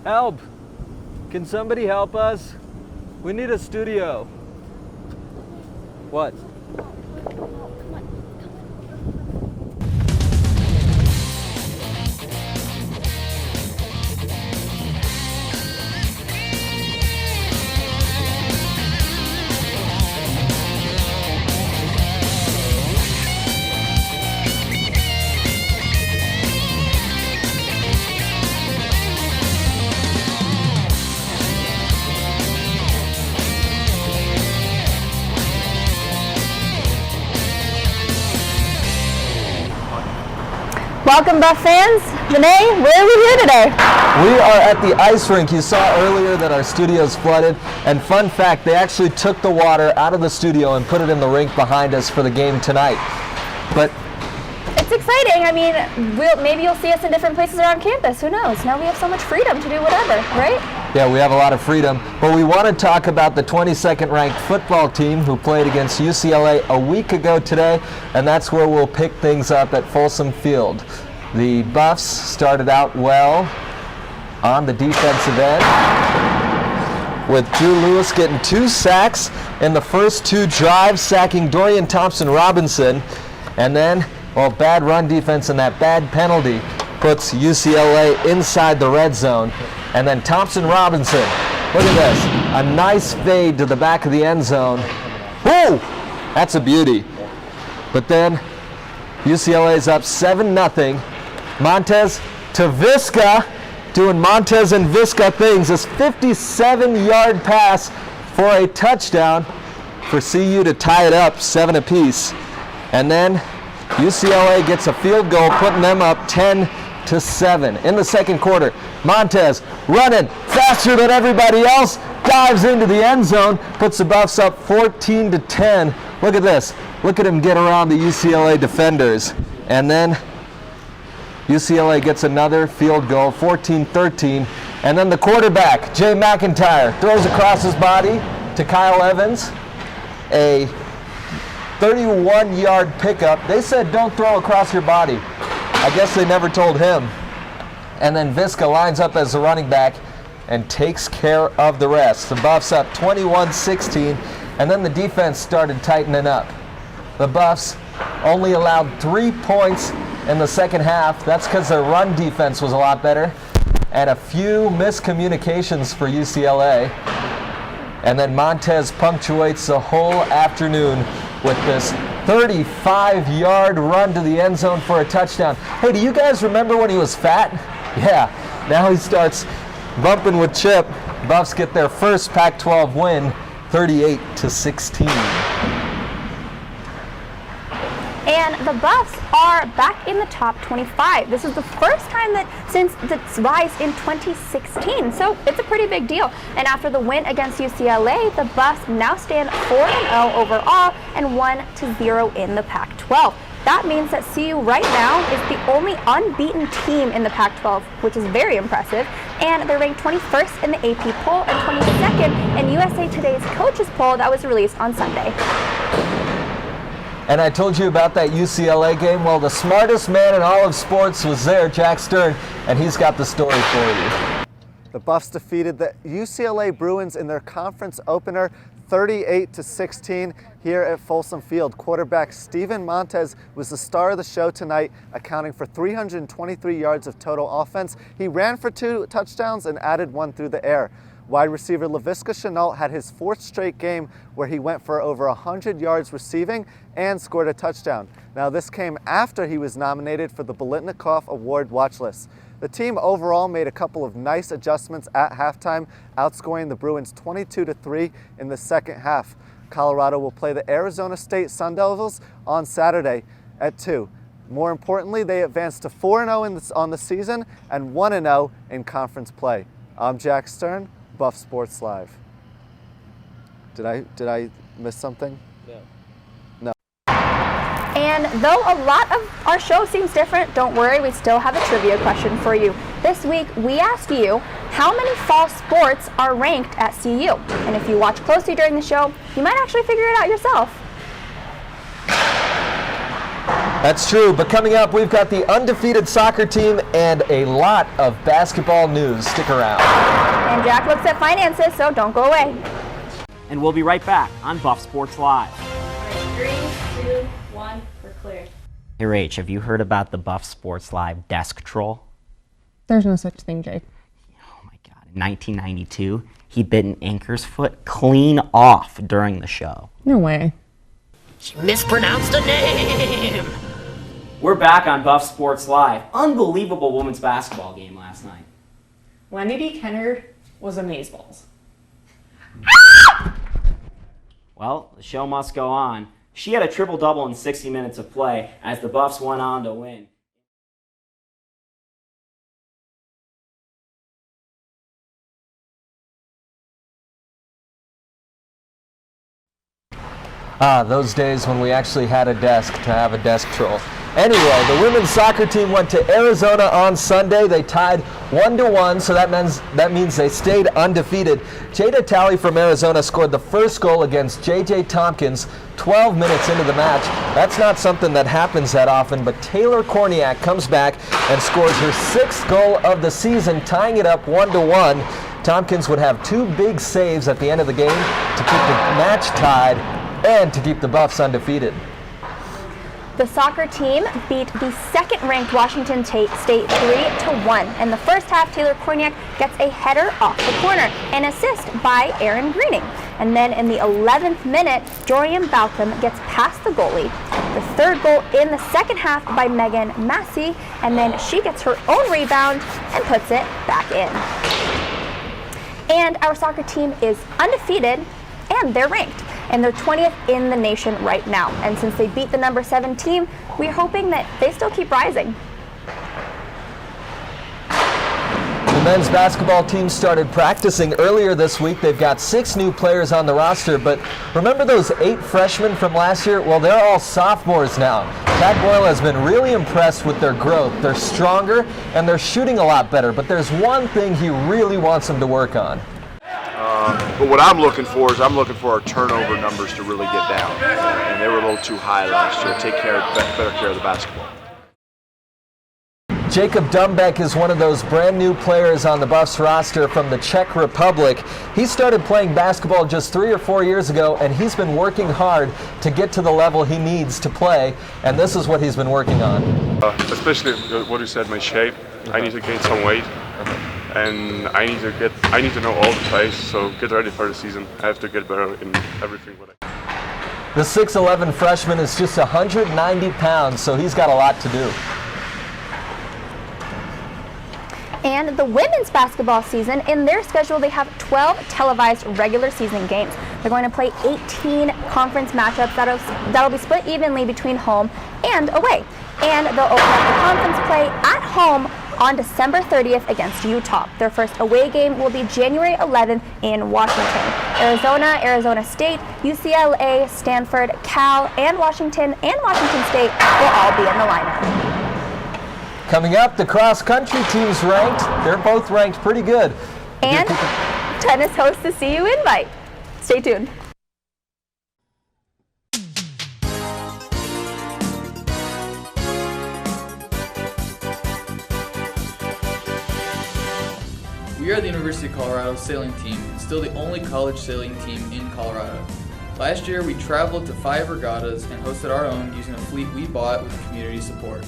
Help! Can somebody help us? We need a studio. What? Welcome, Buff fans. Renee, where are we here today? We are at the ice rink. You saw earlier that our studio's flooded. And fun fact, they actually took the water out of the studio and put it in the rink behind us for the game tonight. But it's exciting. I mean, maybe you'll see us in different places around campus. Who knows? Now we have so much freedom to do whatever, right? yeah, we have a lot of freedom. But we want to talk about the 22nd ranked football team who played against UCLA a week ago today. And that's where we'll pick things up at Folsom Field. The Buffs started out well on the defensive end, with Drew Lewis getting 2 sacks in the first 2 drives, sacking Dorian Thompson-Robinson. And then, well, bad run defense and that bad penalty puts UCLA inside the red zone. And then Thompson-Robinson, look at this, a nice fade to the back of the end zone. Whoa, that's a beauty. But then UCLA's up 7-0. Montez to Visca, doing Montez and Visca things. This 57-yard pass for a touchdown for CU to tie it up 7 apiece. And then UCLA gets a field goal, putting them up 10-7. In the second quarter, Montez running faster than everybody else, dives into the end zone, puts the Buffs up 14-10. Look at this. Look at him get around the UCLA defenders. And then UCLA gets another field goal, 14-13. And then the quarterback, Jay McIntyre, throws across his body to Kyle Evans. A 31-yard pickup. They said don't throw across your body. I guess they never told him. And then Visca lines up as the running back and takes care of the rest. The Buffs up 21-16, and then the defense started tightening up. The Buffs only allowed 3 points in the second half. That's because their run defense was a lot better, and a few miscommunications for UCLA. And then Montez punctuates the whole afternoon with this 35-yard run to the end zone for a touchdown. Hey, do you guys remember when he was fat? Yeah, now he starts bumping with Chip. Buffs get their first Pac-12 win, 38-16. And the Buffs are back in the top 25. This is the first time since its rise in 2016, so it's a pretty big deal. And after the win against UCLA, the Buffs now stand 4-0 overall and 1-0 in the Pac-12. That means that CU right now is the only unbeaten team in the Pac-12, which is very impressive. And they're ranked 21st in the AP poll and 22nd in USA Today's coaches poll that was released on Sunday. And I told you about that UCLA game. Well, the smartest man in all of sports was there, Jack Stern, and he's got the story for you. The Buffs defeated the UCLA Bruins in their conference opener 38-16 here at Folsom Field. Quarterback Steven Montez was the star of the show tonight, accounting for 323 yards of total offense. He ran for 2 touchdowns and added 1 through the air. Wide receiver Laviska Shenault had his 4th straight game where he went for over 100 yards receiving and scored a touchdown. Now this came after he was nominated for the Biletnikoff Award watch list. The team overall made a couple of nice adjustments at halftime, outscoring the Bruins 22-3 in the second half. Colorado will play the Arizona State Sun Devils on Saturday at 2. More importantly, they advanced to 4-0 on the season and 1-0 in conference play. I'm Jack Stern, BuffSports Live. Did I miss something? No. And though a lot of our show seems different, don't worry, we still have a trivia question for you. This week, we asked you, how many fall sports are ranked at CU? And if you watch closely during the show, you might actually figure it out yourself. That's true, but coming up, we've got the undefeated soccer team and a lot of basketball news. Stick around. And Jack looks at finances, so don't go away. And we'll be right back on Buff Sports Live. 3, 2, 1, we're clear. Hey Rach, have you heard about the Buff Sports Live desk troll? There's no such thing, Jake. Oh my God, in 1992, he bit an anchor's foot clean off during the show. No way. She mispronounced a name! We're back on Buff Sports Live. Unbelievable women's basketball game last night. Wendy B. Kenner was amazeballs. Well, the show must go on. She had a triple-double in 60 minutes of play as the Buffs went on to win. Those days when we actually had a desk to have a desk troll. Anyway, the women's soccer team went to Arizona on Sunday. They tied 1-1, so that means they stayed undefeated. Jada Talley from Arizona scored the first goal against J.J. Tompkins 12 minutes into the match. That's not something that happens that often, but Taylor Korniak comes back and scores her 6th goal of the season, tying it up 1-1. Tompkins would have 2 big saves at the end of the game to keep the match tied and to keep the Buffs undefeated. The soccer team beat the second-ranked Washington State 3-1. In the first half, Taylor Korniak gets a header off the corner, an assist by Aaron Greening. And then in the 11th minute, Dorian Balcom gets past the goalie. The third goal in the second half by Megan Massey, and then she gets her own rebound and puts it back in. And our soccer team is undefeated, and they're ranked. And they're 20th in the nation right now. And since they beat the number 7 team, we're hoping that they still keep rising. The men's basketball team started practicing earlier this week. They've got 6 new players on the roster, but remember those 8 freshmen from last year? Well, they're all sophomores now. Tad Boyle has been really impressed with their growth. They're stronger and they're shooting a lot better, but there's one thing he really wants them to work on. But what I'm looking for is our turnover numbers to really get down, and they were a little too high last year. Take better care of the basketball. Jacob Dumbeck is one of those brand new players on the Buffs roster from the Czech Republic. He started playing basketball just 3 or 4 years ago, and he's been working hard to get to the level he needs to play, and this is what he's been working on. Especially what you said, my shape. I need to gain some weight. And I need to know all the plays, so get ready for the season. I have to get better in everything. The 6'11 freshman is just 190 pounds, so he's got a lot to do. And the women's basketball season, in their schedule, they have 12 televised regular season games. They're going to play 18 conference matchups that'll be split evenly between home and away. And they'll open up the conference play at home on December 30th against Utah. Their first away game will be January 11th in Washington. Arizona, Arizona State, UCLA, Stanford, Cal, and Washington State will all be in the lineup. Coming up, the cross-country team's ranked. They're both ranked pretty good. And tennis hosts the CU invite. Stay tuned. We are the University of Colorado sailing team, and still the only college sailing team in Colorado. Last year, we traveled to 5 regattas and hosted our own using a fleet we bought with community support.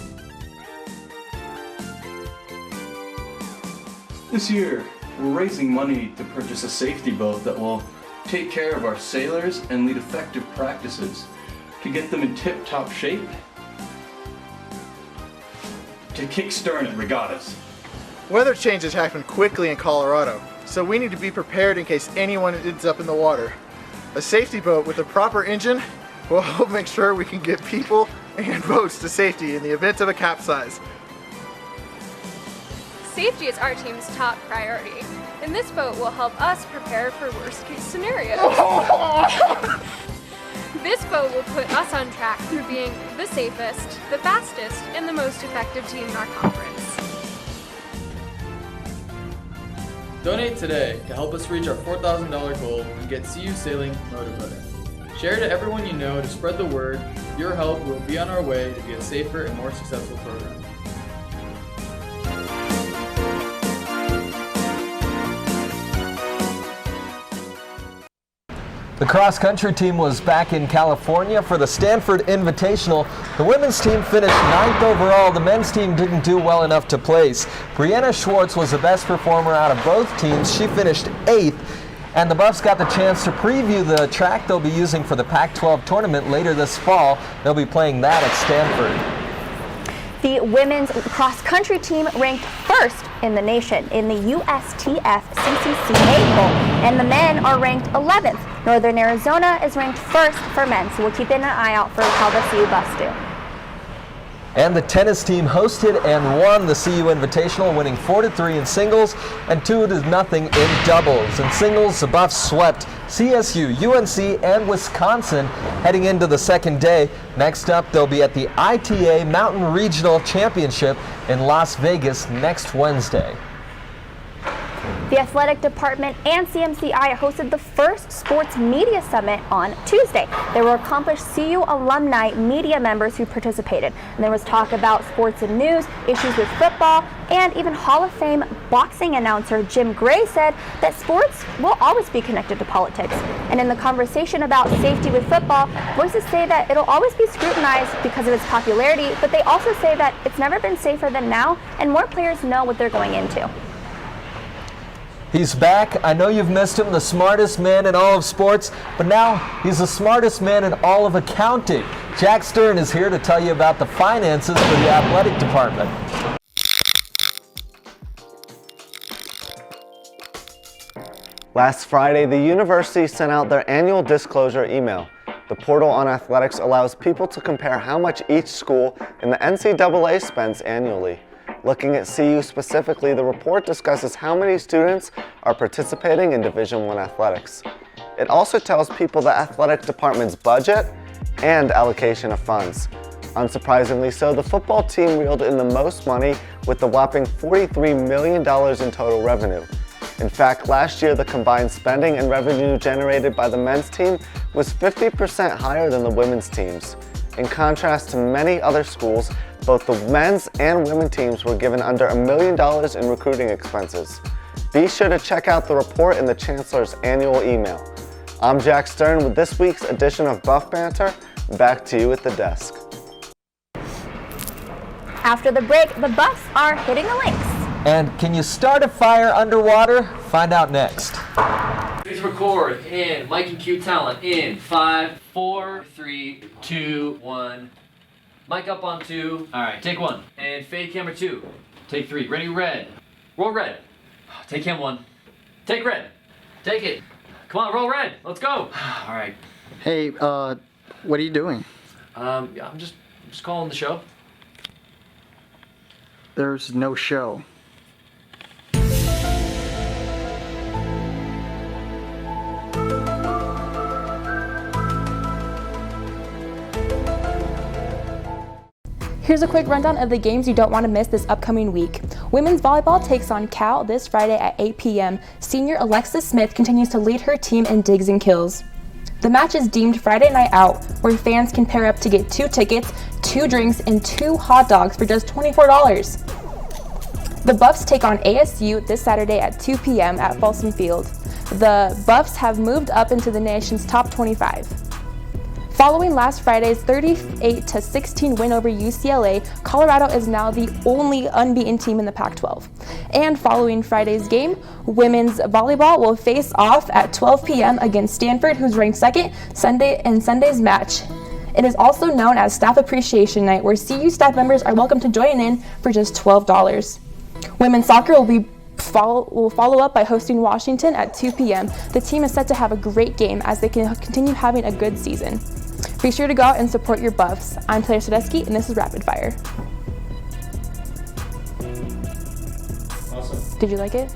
This year, we're raising money to purchase a safety boat that will take care of our sailors and lead effective practices to get them in tip-top shape to kick stern at regattas. Weather changes happen quickly in Colorado, so we need to be prepared in case anyone ends up in the water. A safety boat with a proper engine will help make sure we can get people and boats to safety in the event of a capsize. Safety is our team's top priority, and this boat will help us prepare for worst-case scenarios. This boat will put us on track through being the safest, the fastest, and the most effective team in our conference. Donate today to help us reach our $4,000 goal and get CU Sailing motivated. Share to everyone you know to spread the word. Your help will be on our way to be a safer and more successful program. The cross-country team was back in California for the Stanford Invitational. The women's team finished 9th overall. The men's team didn't do well enough to place. Brianna Schwartz was the best performer out of both teams. She finished 8th. And the Buffs got the chance to preview the track they'll be using for the Pac-12 tournament later this fall. They'll be playing that at Stanford. The women's cross-country team ranked 1st in the nation in the USTF CCCA poll, and the men are ranked 11th. Northern Arizona is ranked 1st for men, so we'll keep an eye out for how the CU Buffs do. And the tennis team hosted and won the CU Invitational, winning 4-3 in singles and 2-0 in doubles. In singles, the Buffs swept CSU, UNC, and Wisconsin heading into the second day. Next up, they'll be at the ITA Mountain Regional Championship in Las Vegas next Wednesday. The athletic department and CMCI hosted the first sports media summit on Tuesday. There were accomplished CU alumni media members who participated. And there was talk about sports and news, issues with football, and even Hall of Fame boxing announcer Jim Gray said that sports will always be connected to politics. And in the conversation about safety with football, voices say that it'll always be scrutinized because of its popularity, but they also say that it's never been safer than now, and more players know what they're going into. He's back. I know you've missed him, the smartest man in all of sports, but now he's the smartest man in all of accounting. Jack Stern is here to tell you about the finances for the athletic department. Last Friday, the university sent out their annual disclosure email. The portal on athletics allows people to compare how much each school in the NCAA spends annually. Looking at CU specifically, the report discusses how many students are participating in Division I athletics. It also tells people the athletic department's budget and allocation of funds. Unsurprisingly so, the football team reeled in the most money with the whopping $43 million in total revenue. In fact, last year the combined spending and revenue generated by the men's team was 50% higher than the women's teams. In contrast to many other schools, both the men's and women's teams were given under $1 million in recruiting expenses. Be sure to check out the report in the Chancellor's annual email. I'm Jack Stern with this week's edition of Buff Banter. Back to you at the desk. After the break, the Buffs are hitting the links. And can you start a fire underwater? Find out next. Please record in Mike and Q talent in 5, 4, 3, 2, 1. Mic up on 2. All right, take 1. And fade camera 2. Take 3. Ready, red. Roll red. Take cam 1. Take red. Take it. Come on, roll red. Let's go. All right. Hey, what are you doing? I'm just calling the show. There's no show. Here's a quick rundown of the games you don't want to miss this upcoming week. Women's volleyball takes on Cal this Friday at 8 p.m. Senior Alexis Smith continues to lead her team in digs and kills. The match is deemed Friday Night Out, where fans can pair up to get 2 tickets, 2 drinks, and 2 hot dogs for just $24. The Buffs take on ASU this Saturday at 2 p.m. at Folsom Field. The Buffs have moved up into the nation's top 25. Following last Friday's 38-16 win over UCLA, Colorado is now the only unbeaten team in the Pac-12. And following Friday's game, women's volleyball will face off at 12 p.m. against Stanford, who's ranked second in Sunday's match. It is also known as Staff Appreciation Night, where CU staff members are welcome to join in for just $12. Women's soccer will follow up by hosting Washington at 2 p.m. The team is set to have a great game as they can continue having a good season. Be sure to go out and support your Buffs. I'm Taylor Sadesky, and this is Rapid Fire. Awesome. Did you like it?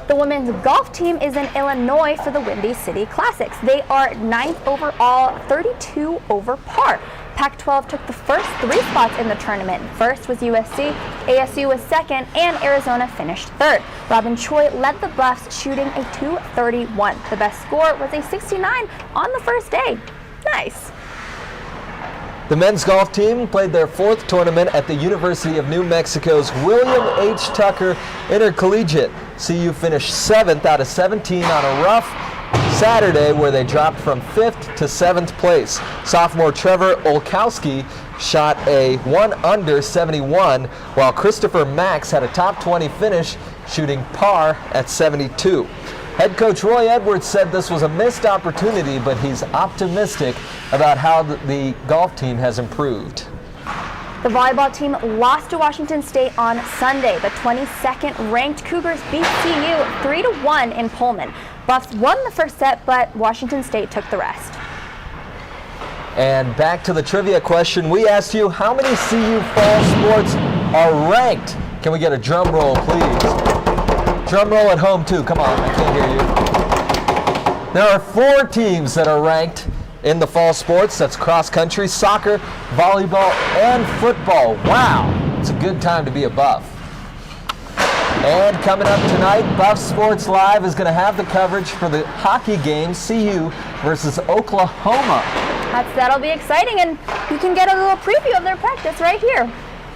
The women's golf team is in Illinois for the Windy City Classics. They are 9th overall, 32 over par. Pac-12 took the first 3 spots in the tournament. First was USC, ASU was second, and Arizona finished third. Robin Choi led the Buffs, shooting a .231. The best score was a 69 on the first day. Nice. The men's golf team played their 4th tournament at the University of New Mexico's William H. Tucker Intercollegiate. CU finished 7th out of 17 on a rough Saturday where they dropped from 5th to 7th place. Sophomore Trevor Olkowski shot a 1 under 71, while Christopher Max had a top 20 finish, shooting par at 72. Head coach Roy Edwards said this was a missed opportunity, but he's optimistic about how the golf team has improved. The volleyball team lost to Washington State on Sunday. The 22nd ranked Cougars beat CU 3-1 in Pullman. Buffs won the first set, but Washington State took the rest. And back to the trivia question. We asked you how many CU fall sports are ranked. Can we get a drum roll, please? Drum roll at home too. Come on, I can't hear you. There are 4 teams that are ranked in the fall sports. That's cross country, soccer, volleyball, and football. Wow, it's a good time to be a Buff. And coming up tonight, BuffSports Live is going to have the coverage for the hockey game, CU versus Oklahoma. That'll be exciting, and you can get a little preview of their practice right here.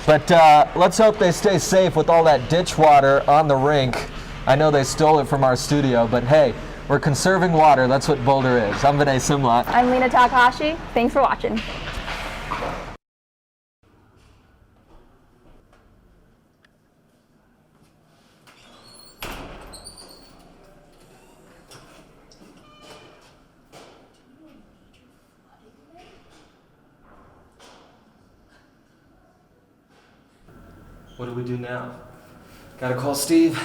But let's hope they stay safe with all that ditch water on the rink. I know they stole it from our studio, but hey, we're conserving water. That's what Boulder is. I'm Vinay Simlat. I'm Lena Takahashi. Thanks for watching. What do we do now? Gotta call Steve.